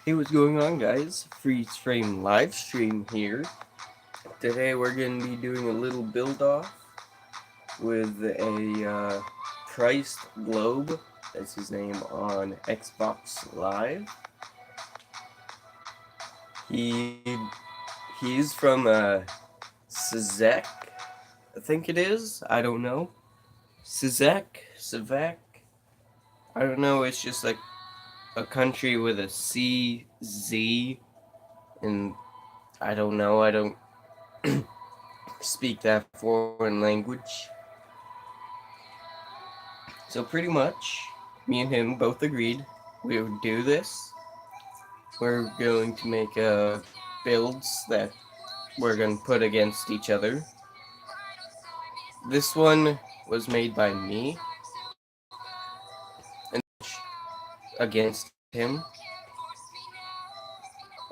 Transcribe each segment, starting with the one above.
Hey, what's going on, guys? Freeze frame live stream here. Today we're going to be doing a little build off with a Christ Globe. That's his name on Xbox Live. He he's from Szek, I think it is. I don't know. Szek. I don't know. It's just like a country with a CZ, and I don't know. I don't speak that foreign language. So pretty much, me and him both agreed we would do this. We're going to make builds that we're going to put against each other. This one was made by me and against him.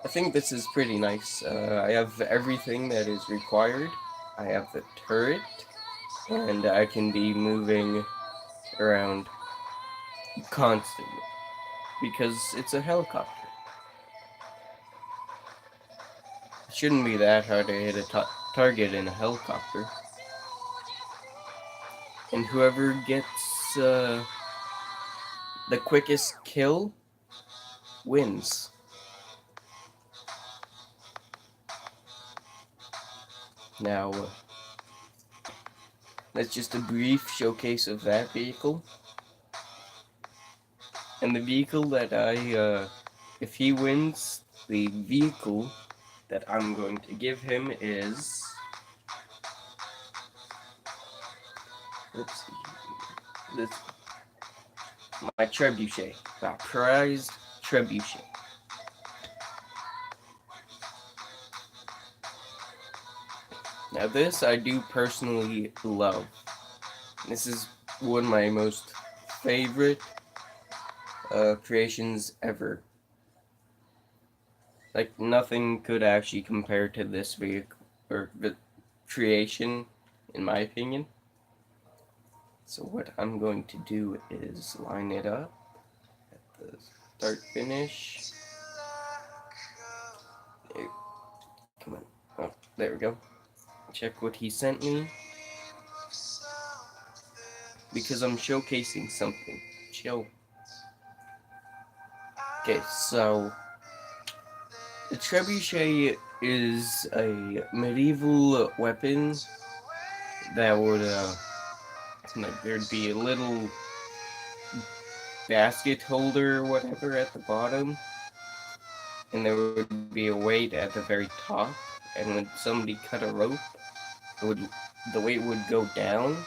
I think this is pretty nice. I have everything that is required. I have the turret, and I can be moving around constantly because it's a helicopter. It shouldn't be that hard to hit a target in a helicopter. And whoever gets the quickest kill wins. Now, that's just a brief showcase of that vehicle. And the vehicle that if he wins, the vehicle that I'm going to give him is, let's see, this, my trebuchet, my prized trebuchet. Now this I do personally love. This is one of my most favorite creations ever. Like nothing could actually compare to this vehicle or the creation, in my opinion. So what I'm going to do is line it up at the start finish. There, come on. Oh, there we go. Check what he sent me. Because I'm showcasing something. Chill. Okay, so the trebuchet is a medieval weapon that would like there'd be a little basket holder or whatever at the bottom, and there would be a weight at the very top, and when somebody cut a rope, it would the weight would go down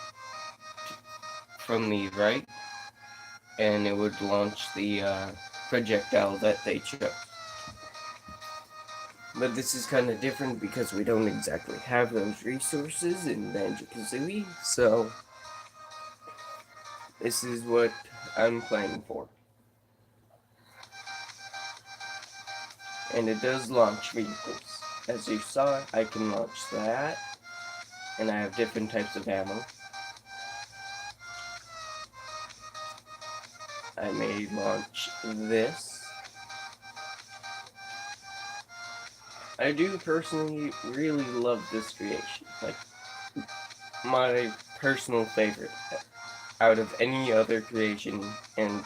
from the right, and it would launch the projectile that they chose. But this is kind of different because we don't exactly have those resources in Banjo Kazooie, so this is what I'm playing for. And it does launch vehicles. As you saw, I can launch that, and I have different types of ammo. I may launch this. I do personally really love this creation. Like, my personal favorite out of any other creation, and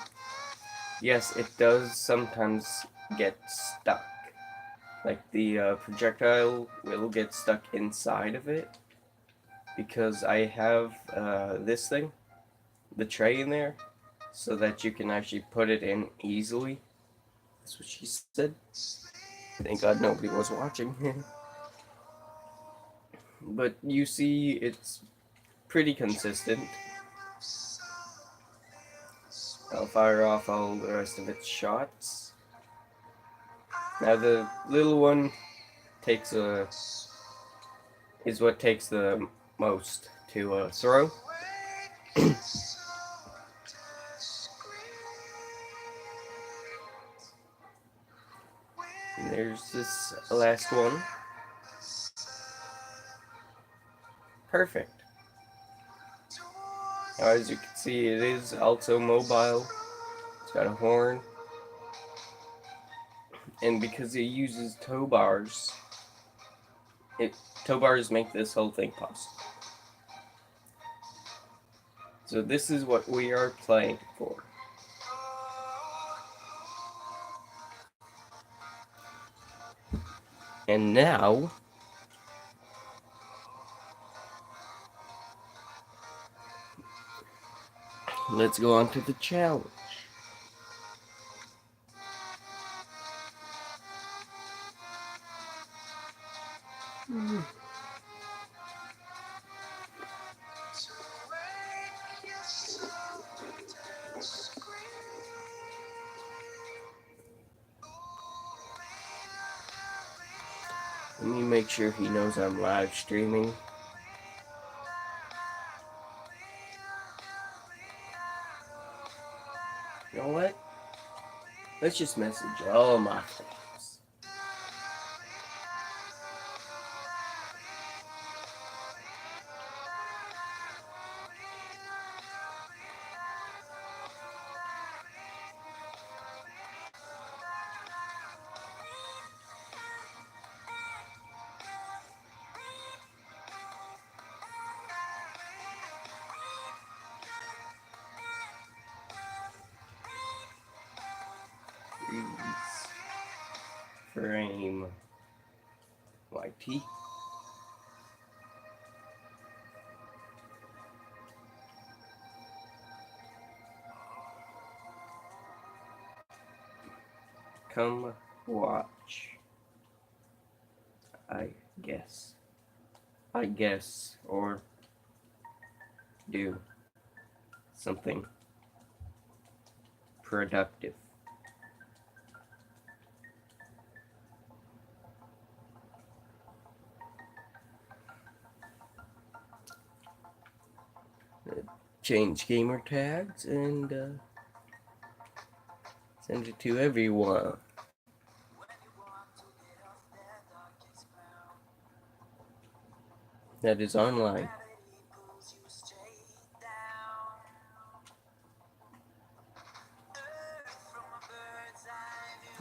yes, it does sometimes get stuck. Like the projectile will get stuck inside of it because I have this thing, the tray in there, so that you can actually put it in easily. That's what she said. Thank God nobody was watching. But you see, it's pretty consistent. I'll fire off all the rest of its shots. Now the little one takes is what takes the most to throw. And there's this last one. Perfect. Now, as you can see, it is also mobile. It's got a horn. And because it uses tow bars, tow bars make this whole thing possible. So this is what we are playing for. And now, let's go on to the challenge. Let me make sure he knows I'm live streaming. You know what? Let's just message all my friends. Freeze. Frame. YT. Come watch. I guess. Or do something productive. Change gamer tags and send it to everyone. That is online.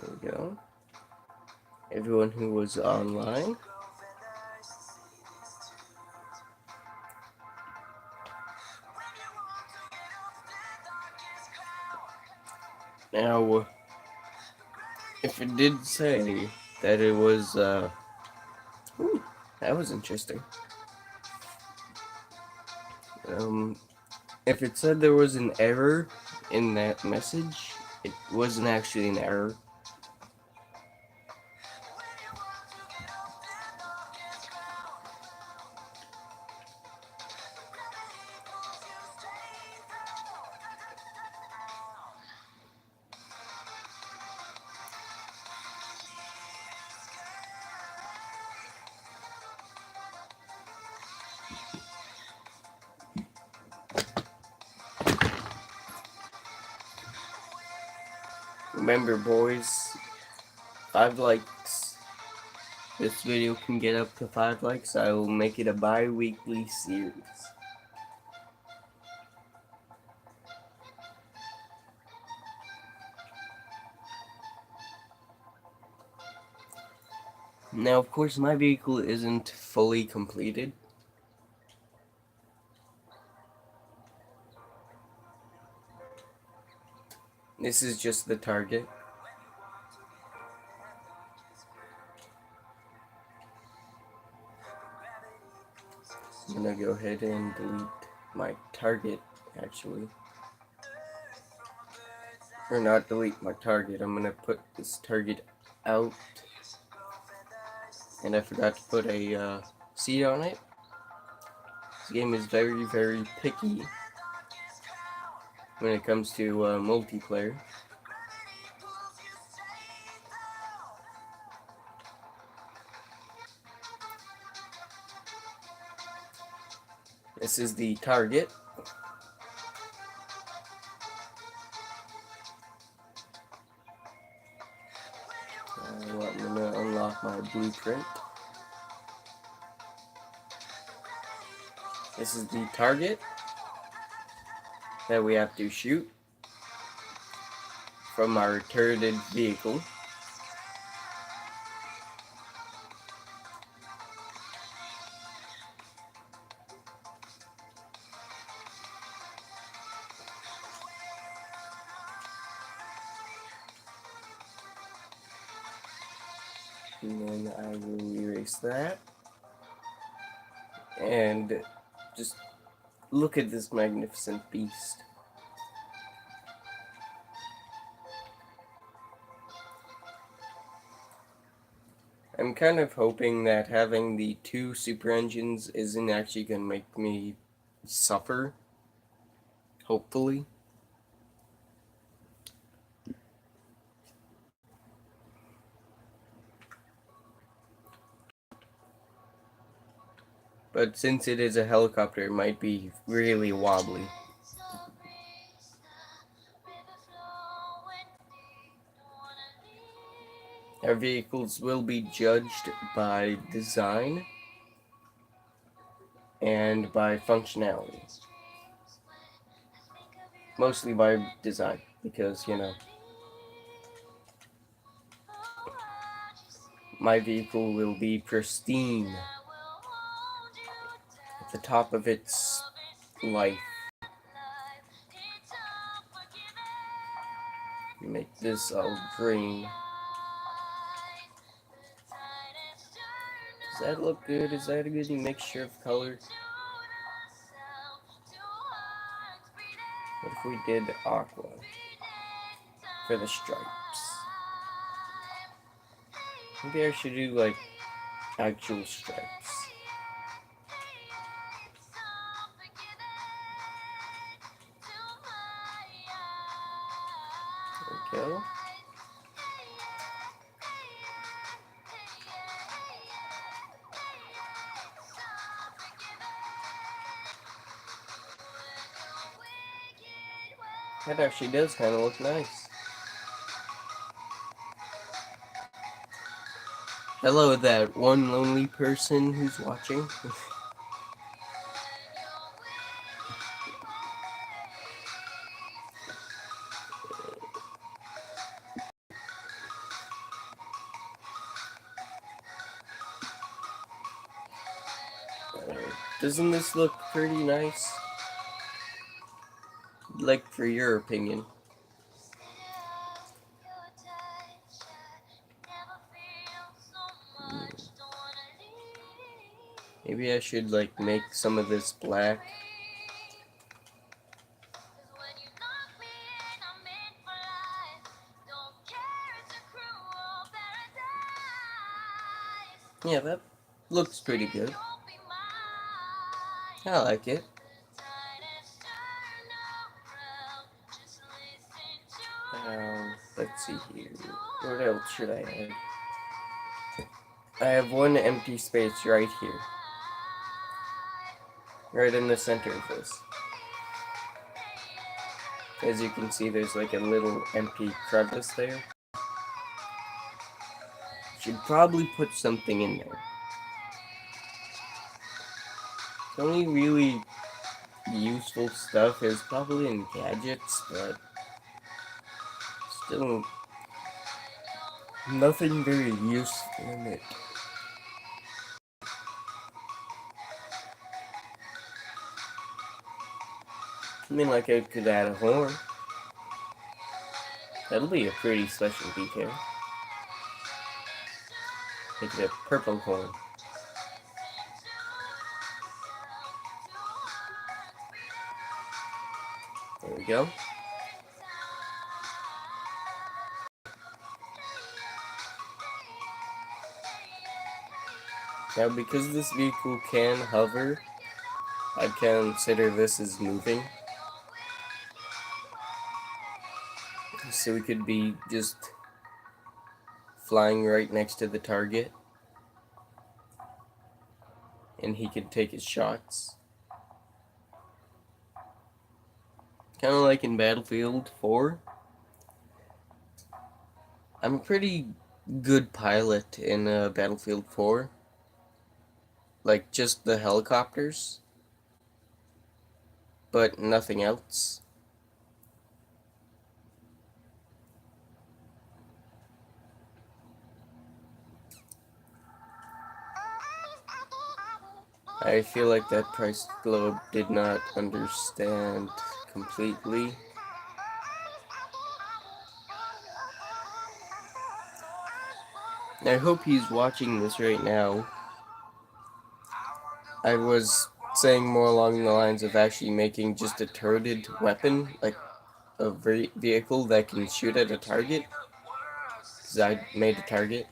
There we go. Everyone who was online. Now, if it did say that it was, ooh, that was interesting. If it said there was an error in that message, it wasn't actually an error. Remember, boys, 5 likes. This video can get up to 5 likes. I will make it a bi-weekly series. Now, of course, my vehicle isn't fully completed. This is just the target. I'm gonna go ahead and delete my target, actually. Or not delete my target, I'm gonna put this target out. And I forgot to put a seed on it. This game is very, very picky when it comes to multiplayer. This is the target. I'm gonna unlock my blueprint. This is the target that we have to shoot from our turreted vehicle. And then I will erase that. And just look at this magnificent beast. I'm kind of hoping that having the two super engines isn't actually going to make me suffer. Hopefully. But since it is a helicopter, it might be really wobbly. Our vehicles will be judged by design and by functionality. Mostly by design, because, my vehicle will be pristine at the top of its life. Make this all green. Does that look good? Is that a good mixture of colors? What if we did aqua for the stripes? Maybe I should do like actual stripes. There we go. That actually does kind of look nice. Hello, that one lonely person who's watching. Doesn't this look pretty nice? Like, for your opinion. Maybe I should, like, make some of this black. Yeah, that looks pretty good. I like it. Let's see here. What else should I add? I have one empty space right here. Right in the center of this. As you can see, there's like a little empty crevice there. Should probably put something in there. The only really useful stuff is probably in gadgets, but still nothing very useful in it. I mean, like I could add a horn. That'll be a pretty special detail. Make it a purple horn. There we go. Now, because this vehicle can hover, I consider this as moving. So we could be just flying right next to the target. And he could take his shots. Kind of like in Battlefield 4. I'm a pretty good pilot in Battlefield 4. Like, just the helicopters. But nothing else. I feel like that price globe did not understand completely. I hope he's watching this right now. I was saying more along the lines of actually making just a turreted weapon, like a vehicle that can shoot at a target. Because I made a target.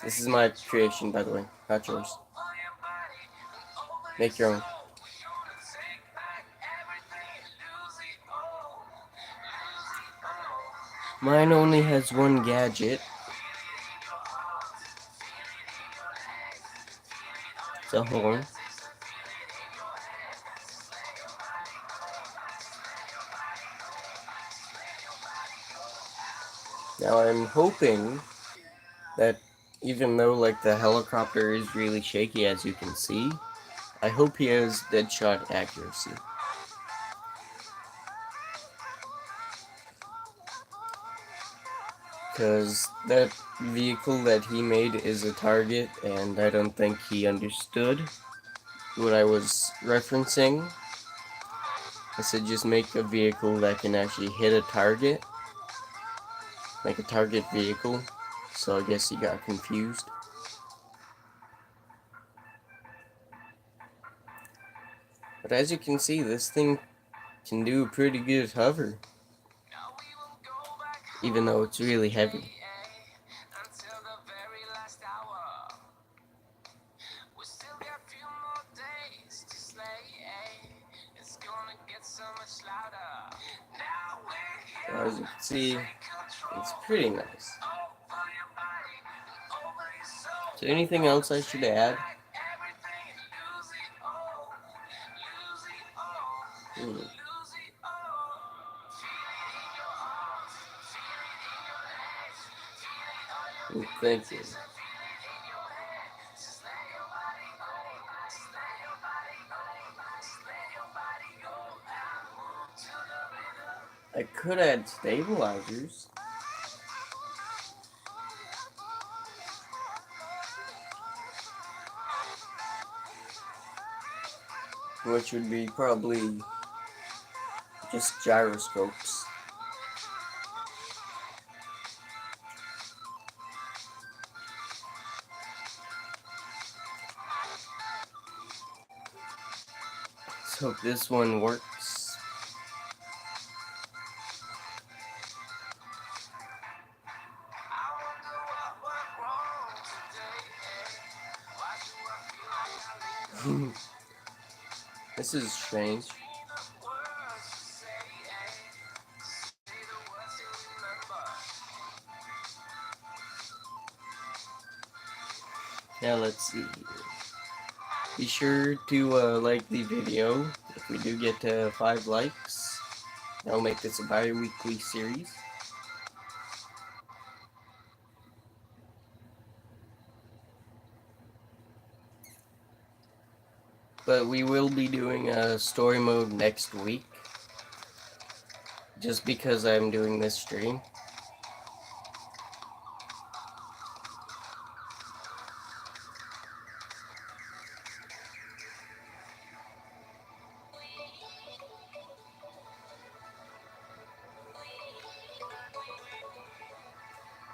This is my creation, by the way, not yours. Make your own. Mine only has one gadget. It's a horn. Now I'm hoping that even though like the helicopter is really shaky as you can see, I hope he has dead shot accuracy. Because that vehicle that he made is a target, and I don't think he understood what I was referencing. I said just make a vehicle that can actually hit a target. Make a target vehicle. So I guess he got confused. But as you can see, this thing can do a pretty good hover. Even though it's really heavy. As you can see, it's pretty nice. Is there anything else I should add? Thank you. I could add stabilizers. Which would be probably just gyroscopes. Let's hope this one works. This is strange. Now let's see. Be sure to like the video. If we do get 5 likes, I'll make this a bi-weekly series. But we will be doing a story mode next week. Just because I'm doing this stream.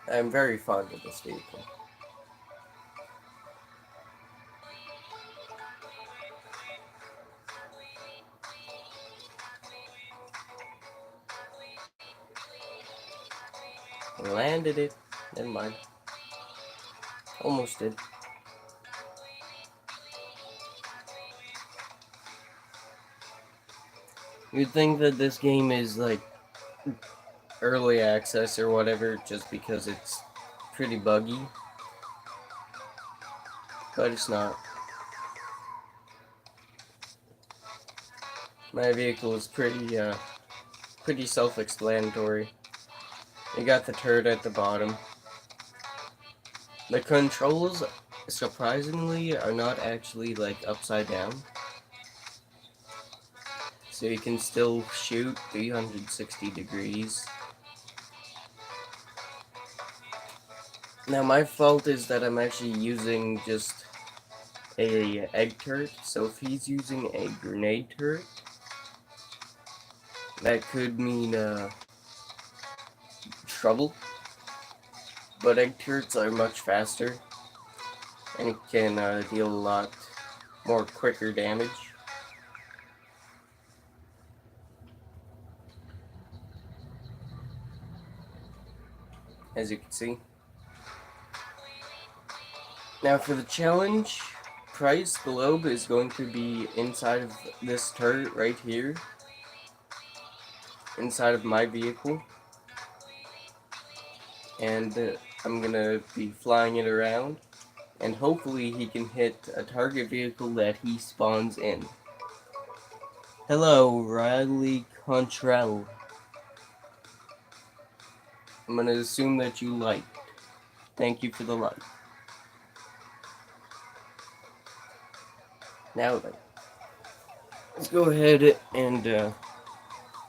I'm very fond of this vehicle. Landed it. Never mind. Almost did. You'd think that this game is like early access or whatever just because it's pretty buggy. But it's not. My vehicle is pretty self-explanatory. You got the turret at the bottom. The controls, surprisingly, are not actually like upside down. So you can still shoot 360 degrees. Now my fault is that I'm actually using just a egg turret. So if he's using a grenade turret, that could mean trouble, but egg turrets are much faster and can deal a lot more quicker damage. As you can see. Now for the challenge, Price Globe is going to be inside of this turret right here, inside of my vehicle, and I'm gonna be flying it around, and hopefully he can hit a target vehicle that he spawns in. Hello, Riley Contrell. I'm gonna assume that you liked. Thank you for the like. Now then, let's go ahead and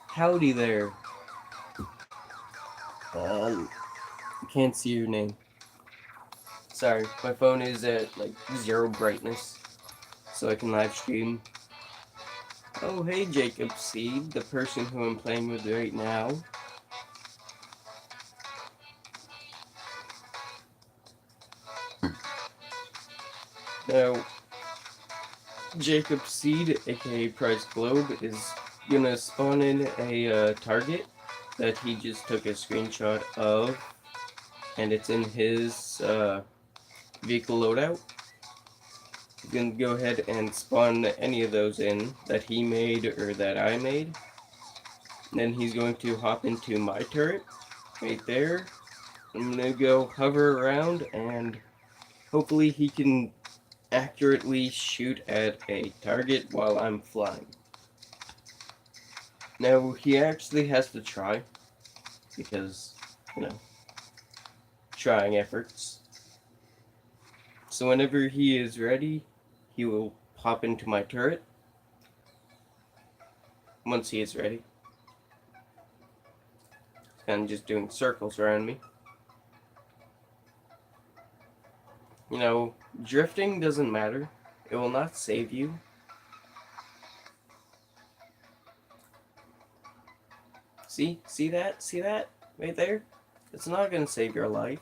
howdy there. Can't see your name. Sorry, my phone is at like 0 brightness, so I can live stream. Oh hey Jacob Seed, the person who I'm playing with right now. Now, Jacob Seed, aka Price Globe, is gonna spawn in a target that he just took a screenshot of, and it's in his vehicle loadout. He's gonna go ahead and spawn any of those in that he made or that I made. And then he's going to hop into my turret right there. I'm gonna go hover around and hopefully he can accurately shoot at a target while I'm flying. Now he actually has to try because, you know, trying efforts. So whenever he is ready, he will pop into my turret. Once he is ready. Kind of just doing circles around me. You know, drifting doesn't matter. It will not save you. See that? See that? Right there? It's not gonna save your life.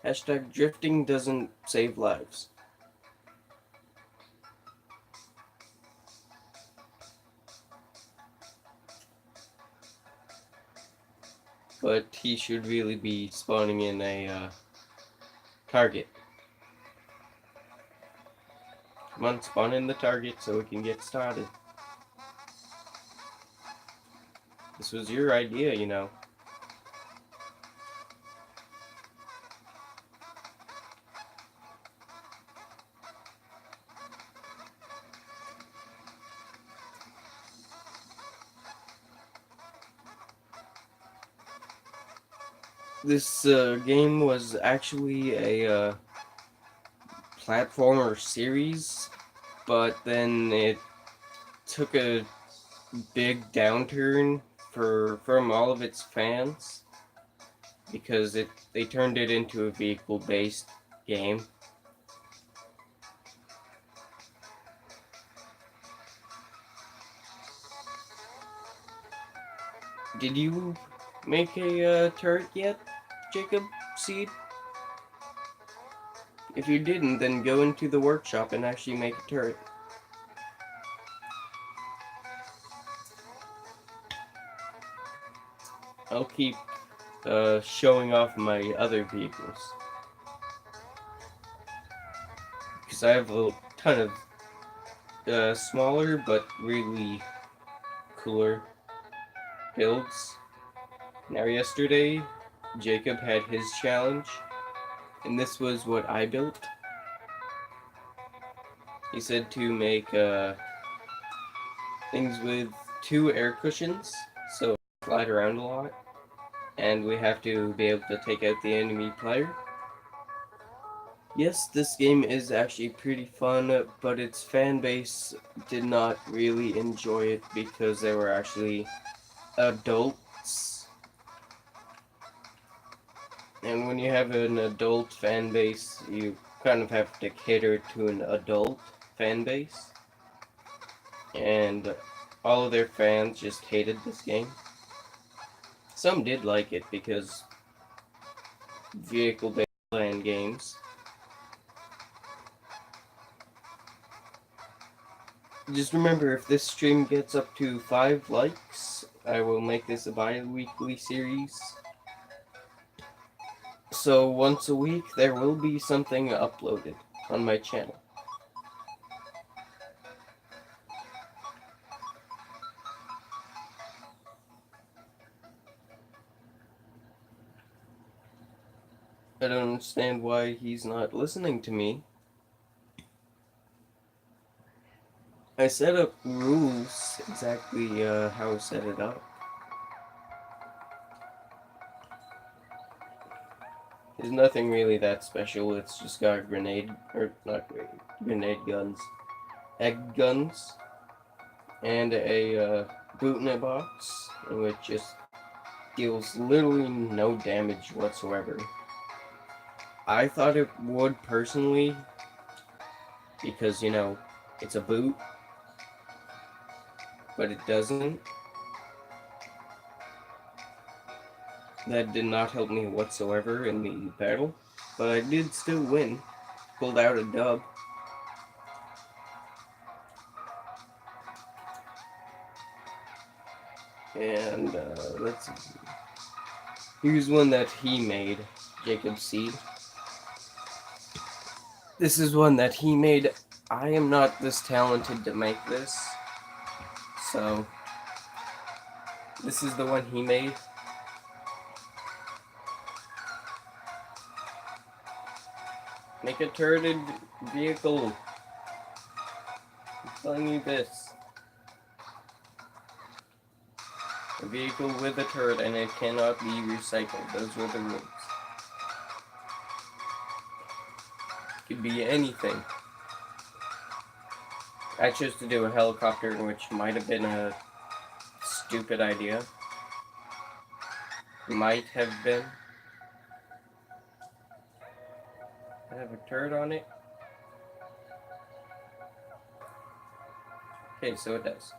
Hashtag drifting doesn't save lives. But he should really be spawning in a target. Come on, spawn in the target so we can get started. This was your idea, you know. This game was actually a platformer series, but then it took a big downturn from all of its fans because they turned it into a vehicle-based game. Did you make a turret yet, Jacob Seed? If you didn't, then go into the workshop and actually make a turret. I'll keep showing off my other vehicles. Because I have a ton of smaller but really cooler builds. Now yesterday, Jacob had his challenge, and this was what I built. He said to make things with 2 air cushions, so slide around a lot, and we have to be able to take out the enemy player. Yes, this game is actually pretty fun, but its fan base did not really enjoy it because they were actually adults. And when you have an adult fan base, you kind of have to cater to an adult fan base. And all of their fans just hated this game. Some did like it because vehicle-based land games. Just remember, if this stream gets up to 5 likes, I will make this a bi-weekly series. So once a week, there will be something uploaded on my channel. I don't understand why he's not listening to me. I set up rules exactly how I set it up. There's nothing really that special. It's just got grenade, or not grenade guns, egg guns, and a boot in a box, which just deals literally no damage whatsoever. I thought it would personally, because, you know, it's a boot, but it doesn't. That did not help me whatsoever in the battle, but I did still win. Pulled out a dub. And let's see. Here's one that he made, Jacob Seed. This is one that he made. I am not this talented to make this, so this is the one he made. Make a turreted vehicle. I'm telling you this. A vehicle with a turret and it cannot be recycled. Those were the rules. Could be anything. I chose to do a helicopter, which might have been a stupid idea. Might have been. I have a turret on it. Okay, so it does.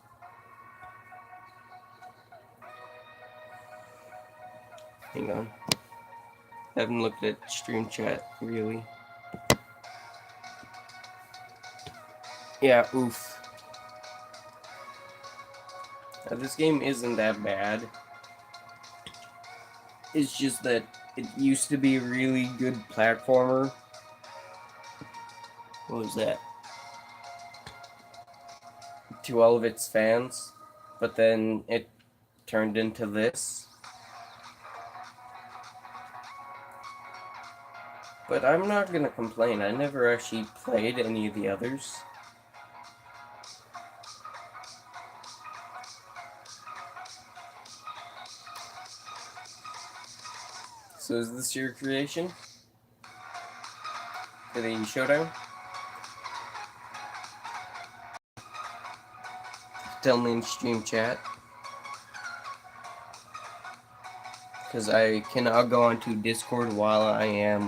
Hang on. Haven't looked at stream chat, really. Yeah, oof. Now, this game isn't that bad. It's just that it used to be a really good platformer. What was that? To all of its fans. But then it turned into this. But I'm not gonna complain. I never actually played any of the others. So is this your creation? For the showdown? Tell me in stream chat. Because I cannot go onto Discord while I am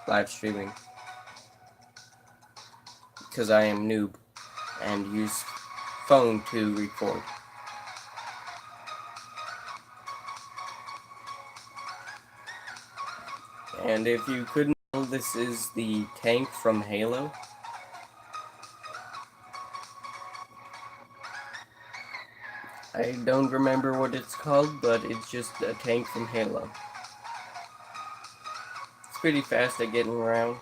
live streaming. Because I am noob and use phone to record. And if you couldn't know, this is the tank from Halo. I don't remember what it's called, but it's just a tank from Halo. It's pretty fast at getting around.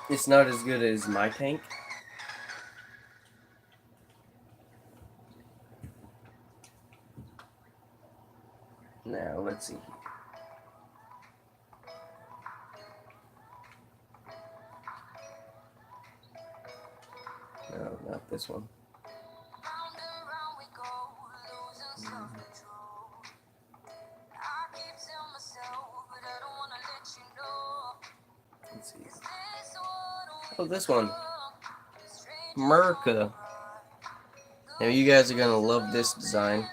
It's not as good as my tank. Now, let's see. No, not this one. Let's see. Oh, this one. America. Now you guys are gonna love this design.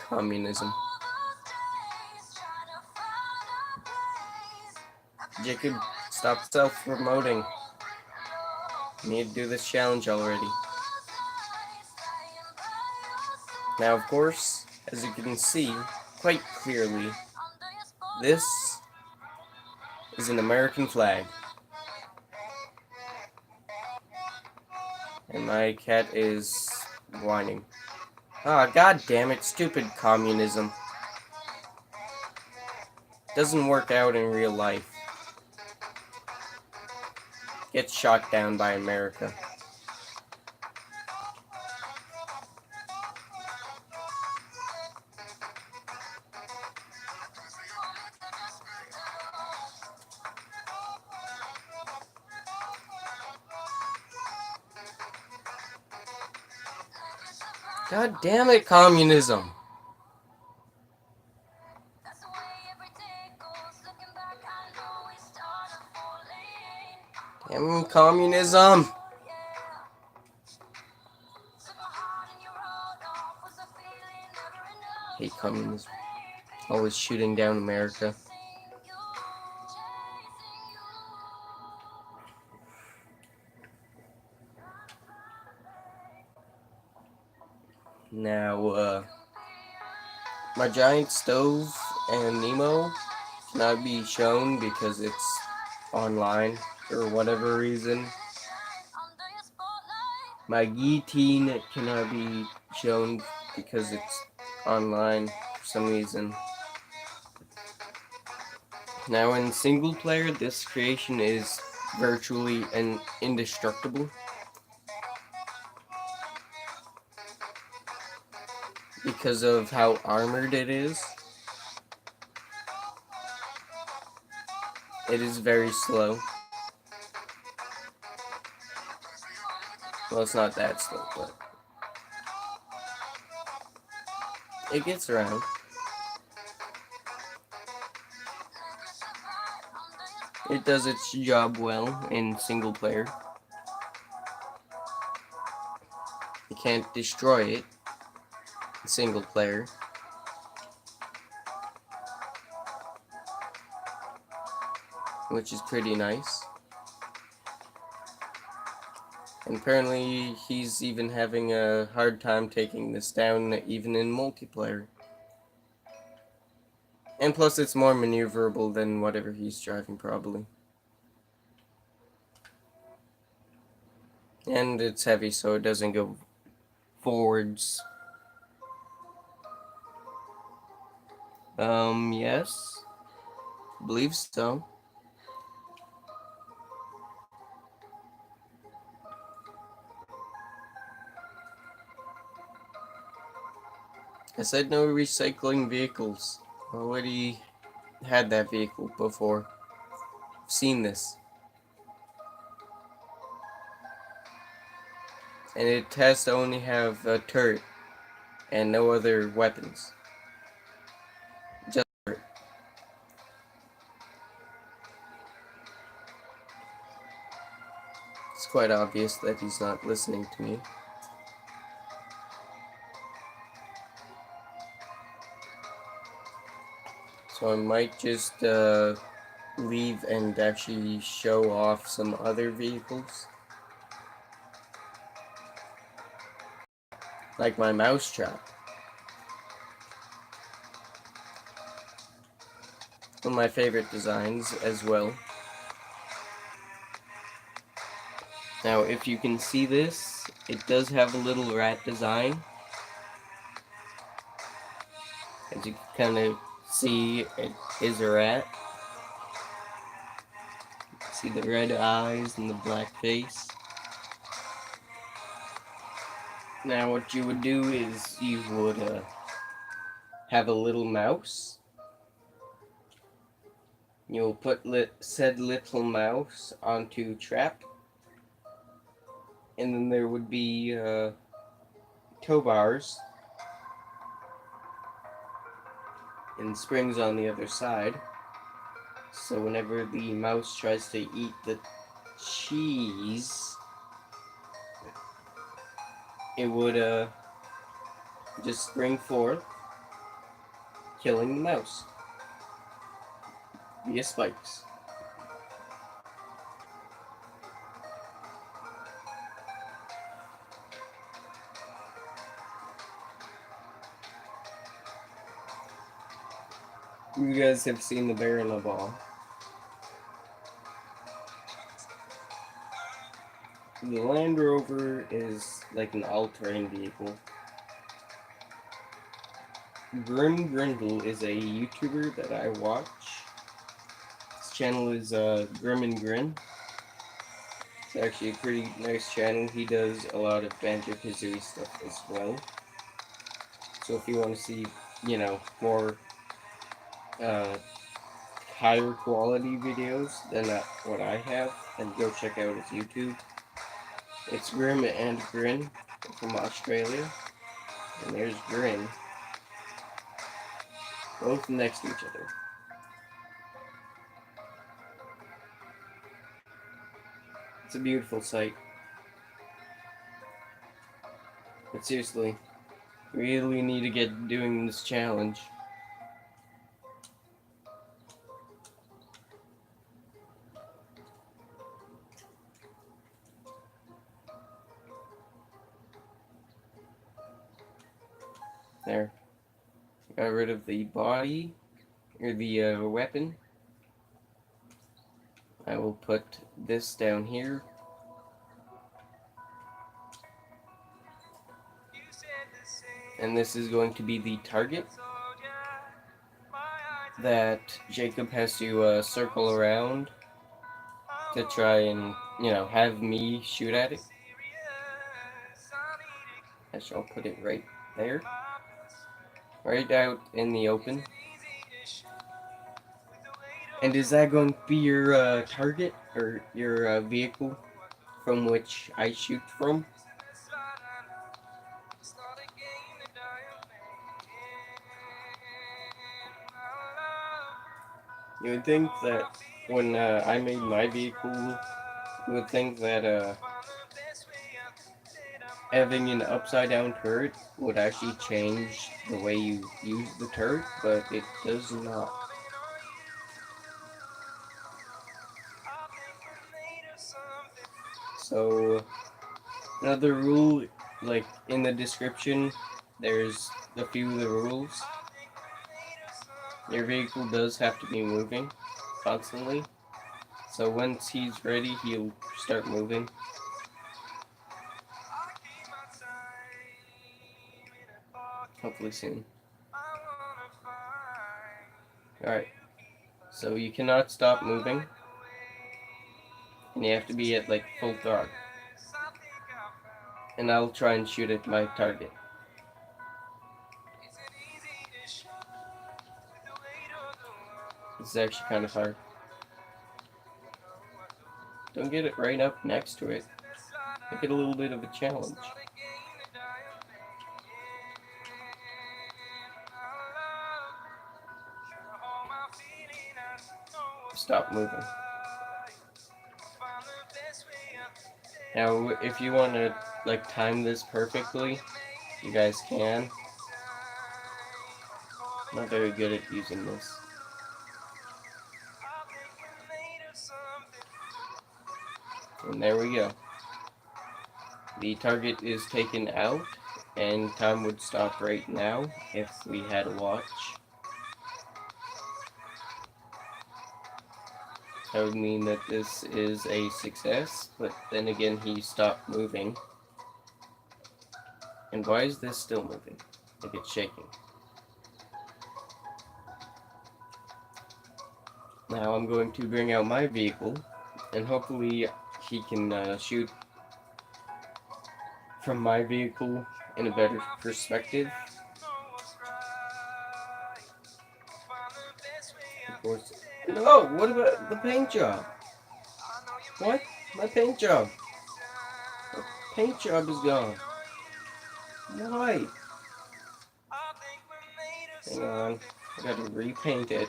Communism. Jacob Stop self-promoting. Need to do this challenge already. Now, of course, as you can see quite clearly, this is an American flag. And my cat is whining. Ah, god damn it, stupid communism. Doesn't work out in real life. Gets shot down by America. God damn it, communism. Damn communism. Hate communism. Always shooting down America. Now, my giant stove and Nemo cannot be shown because it's online for whatever reason. My guillotine cannot be shown because it's online for some reason. Now in single player, this creation is virtually indestructible because of how armored it is. It is very slow. Well, it's not that slow, but it gets around. It does its job well in single player. You can't destroy it in single player. Which is pretty nice. And apparently he's even having a hard time taking this down even in multiplayer. And plus it's more maneuverable than whatever he's driving probably. And it's heavy so it doesn't go forwards. Yes. Believe so. I said no recycling vehicles. Already had that vehicle before. I've seen this. And it has to only have a turret and no other weapons. Just a turret. It's quite obvious that he's not listening to me. So I might just leave and actually show off some other vehicles. Like my mousetrap. One of my favorite designs as well. Now if you can see this, it does have a little rat design. As you can kind of see, it is a rat. See the red eyes and the black face. Now what you would do is you would have a little mouse. You'll put said little mouse onto trap. And then there would be tow bars and springs on the other side. So whenever the mouse tries to eat the cheese, it would just spring forth, killing the mouse via spikes. You guys have seen the bear in the ball. The Land Rover is like an all-terrain vehicle. Grim Grindle is a YouTuber that I watch. His channel is Grim and Grin. It's actually a pretty nice channel. He does a lot of Banjo Kazooie stuff as well. So if you want to see, you know, more higher quality videos than what I have, then go check out his YouTube. It's Grim and Grin from Australia. And there's Grin. Both next to each other. It's a beautiful sight. But seriously, really need to get doing this challenge. There. Got rid of the body, or the weapon. I will put this down here. And this is going to be the target that Jacob has to circle around to try and, you know, have me shoot at it. I shall put it right there. Right out in the open. And is that going to be your target, or your vehicle from which I shoot from? You would think that when I made my vehicle, you would think that having an upside down turret would actually change the way you use the turret, but it does not. So, another rule, like in the description, there's a few of the rules. Your vehicle does have to be moving constantly. So once he's ready, he'll start moving. Hopefully soon. Alright. So you cannot stop moving. And you have to be at like full throttle. And I'll try and shoot at my target. This is actually kind of hard. Don't get it right up next to it. Make it a little bit of a challenge. Stop moving. Now, if you want to like time this perfectly, you guys can. I'm not very good at using this. And there we go. The target is taken out, and time would stop right now if we had a watch. That would mean that this is a success, but then again he stopped moving. And why is this still moving? Like it's shaking. Now I'm going to bring out my vehicle, and hopefully he can shoot from my vehicle in a better perspective. Of course. No, what about the paint job? What? My paint job. The paint job is gone. Why? Hang on. I gotta repaint it.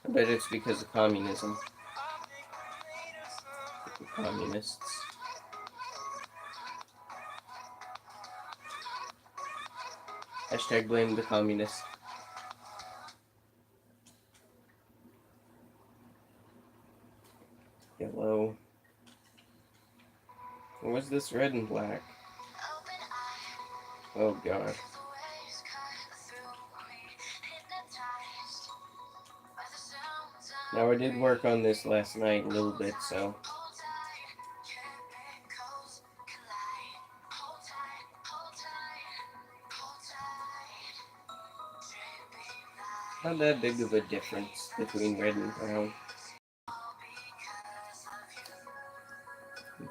I bet it's because of communism. Communists. Hashtag blame the communists. Yellow. What's this red and black? Oh god. Now I did work on this last night a little bit, so not that big of a difference between red and brown.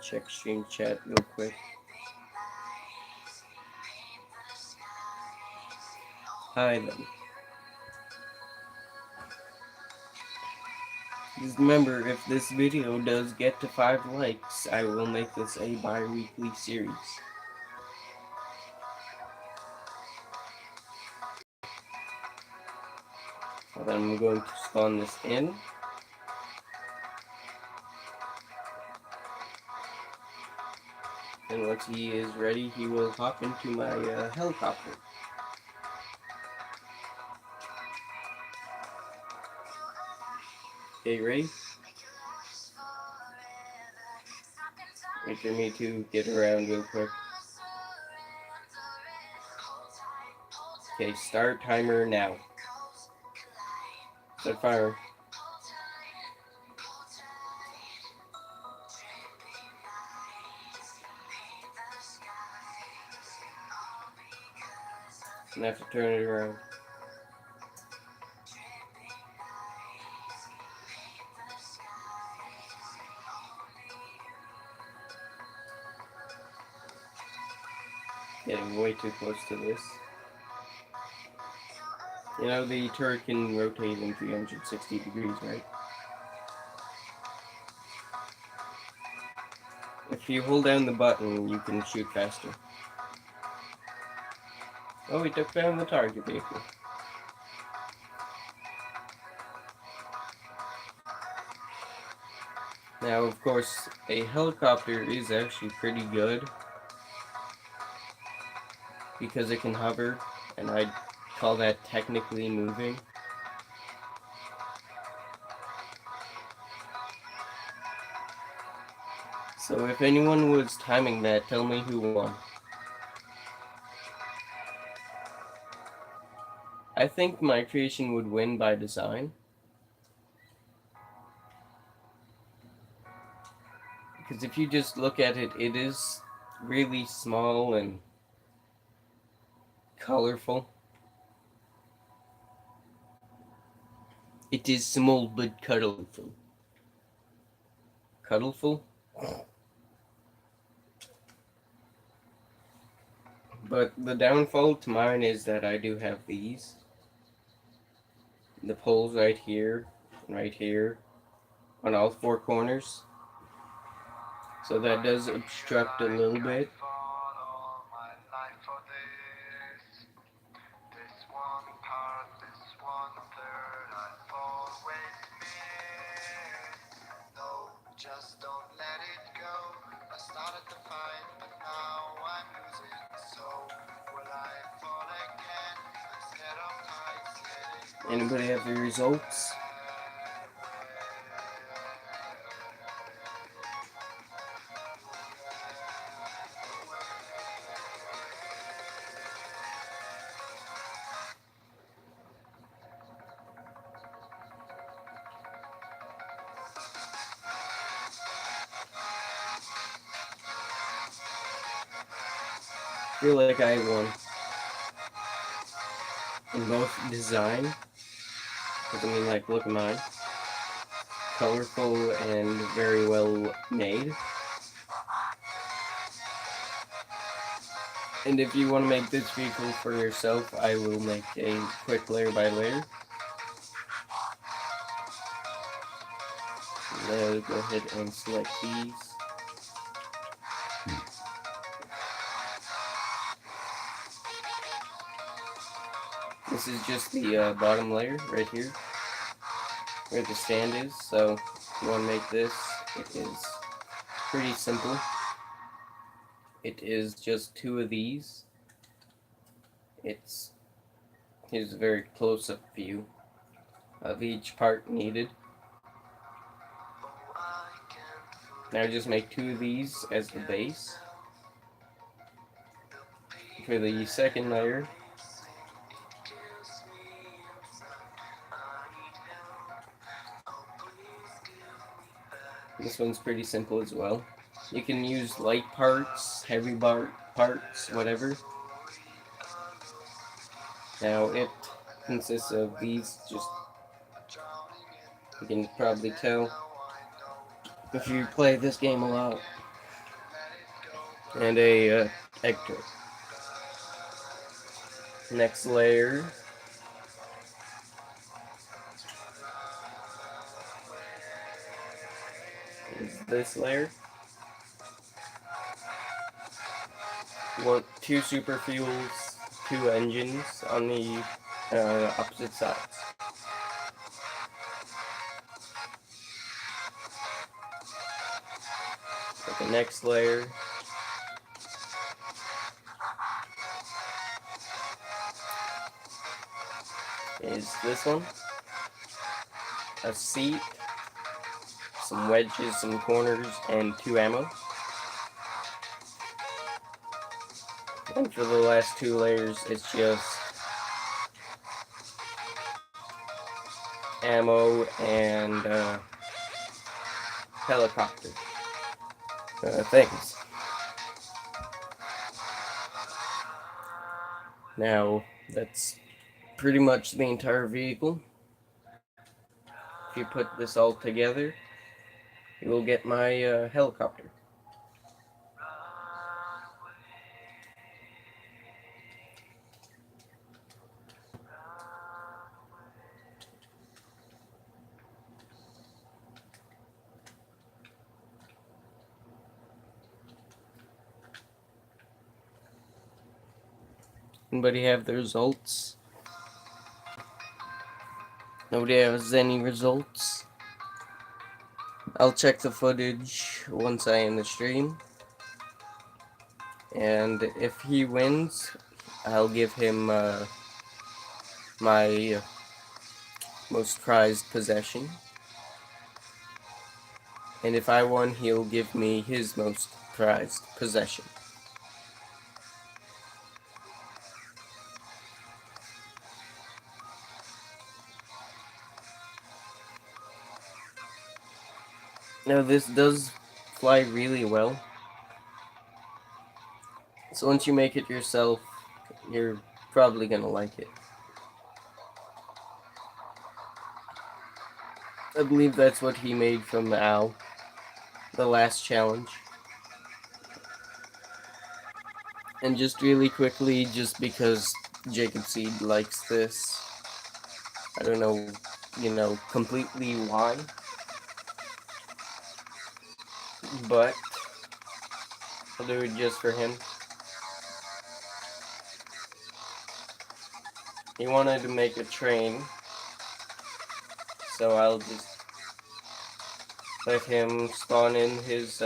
Check stream chat real quick. Hi then. Just remember, if this video does get to 5 likes, I will make this a bi-weekly series. And then I'm going to spawn this in. And once he is ready, he will hop into my helicopter. Okay, ready? Wait for me to get around real quick. Okay, start timer now. Set fire. And I have to turn it around. Getting way too close to this. You know, the turret can rotate in 360 degrees, right? If you hold down the button, you can shoot faster. Oh, we took down the target vehicle. Now, of course, a helicopter is actually pretty good because it can hover, and I'd call that technically moving. So if anyone was timing that, tell me who won. I think my creation would win by design. Because if you just look at it, it is really small and colorful. It is small but cuddleful. Cuddleful? But the downfall to mine is that I do have these. The poles right here, on all 4 corners. So that does obstruct a little bit. Just don't let it go. I started the fight, but now I'm losing. So will I fall again? Instead of heights, Anybody have the results? I feel like I won in both design, because I mean, like, look at mine, colorful and very well made. And if you want to make this vehicle for yourself, I will make a quick layer by layer. Now go ahead and select these. This is just the bottom layer right here, where the stand is. So if you want to make this, it is pretty simple. It is just 2 of these. Here's a very close-up view of each part needed. Now just make 2 of these as the base. For the second layer, This one's pretty simple as well. You can use light parts, heavy parts, whatever. Now it consists of these, just you can probably tell if you play this game a lot, and a egg tray. Next layer is this layer. Two super fuels, two engines on the opposite sides. So the next layer is this one. A seat, some wedges, some corners, and two ammo. And for the last two layers, it's just ammo and helicopter things. Now, that's pretty much the entire vehicle. If you put this all together, you will get my helicopter. Anybody have the results? Nobody has any results? I'll check the footage once I end the stream. And if he wins, I'll give him my most prized possession. And if I won, he'll give me his most prized possession. Now this does fly really well. So once you make it yourself, you're probably gonna like it. I believe that's what he made from Al, the last challenge. And just really quickly, just because Jacob Seed likes this, I don't know, completely why, but I'll do it just for him. He wanted to make a train, so I'll just let him spawn in his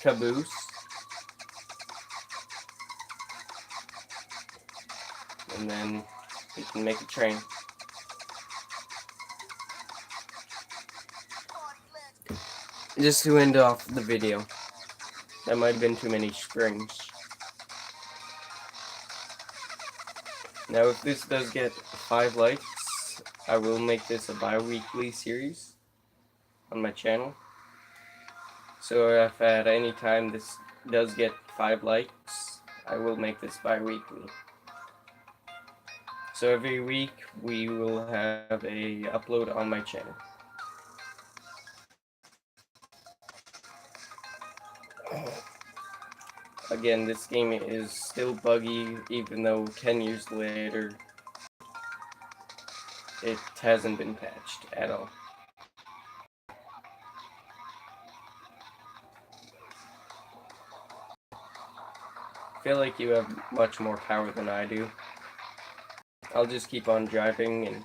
caboose. And then he can make a train. Just to end off the video. That might have been too many strings. Now if this does get 5 likes, I will make this a bi-weekly series on my channel. So if at any time this does get 5 likes, I will make this bi-weekly. So every week we will have a upload on my channel. Again, this game is still buggy, even though 10 years later, it hasn't been patched at all. I feel like you have much more power than I do. I'll just keep on driving and...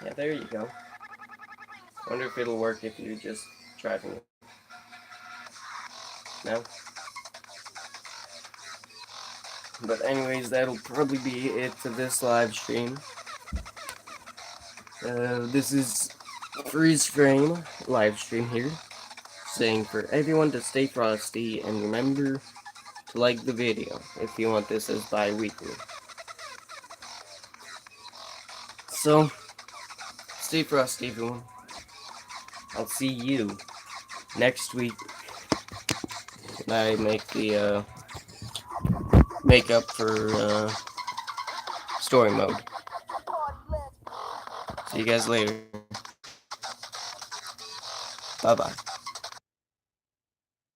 yeah, there you go. Wonder if it'll work if you're just driving. No? But anyways, that'll probably be it for this live stream. This is Freeze Frame live stream here, saying for everyone to stay frosty and remember to like the video if you want this as bi-weekly. So, stay frosty everyone. I'll see you next week when I make the makeup for story mode. See you guys later. Bye bye.